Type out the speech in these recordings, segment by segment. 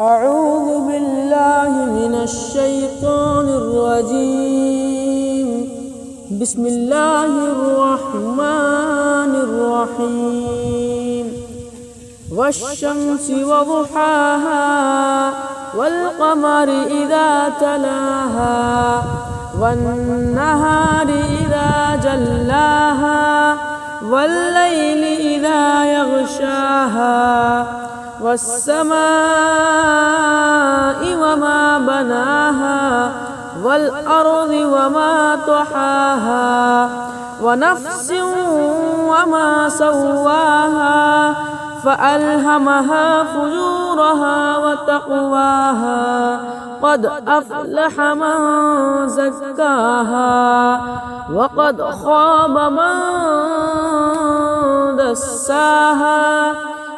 أعوذ بالله من الشيطان الرجيم. بسم الله الرحمن الرحيم. والشمس وضحاها والقمر إذا تلاها والنهار إذا جلاها والليل إذا يغشاها والسماء وما بناها والأرض وما طحاها ونفس وما سواها فألهمها فجورها وتقواها قد أفلح من زكاها وقد خاب من دساها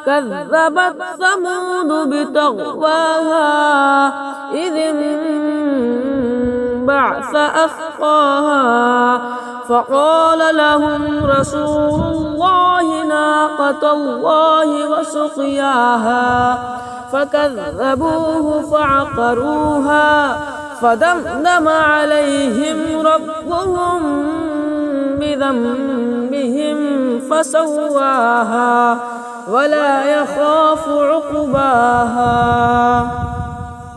كذبت ثمود بطغواها إذ انبعث أشقاها فقال لهم رسول الله ناقة الله وسقياها فكذبوه فعقروها فدمدم عليهم ربهم بذنبهم فسواها ولا يخاف عقباها.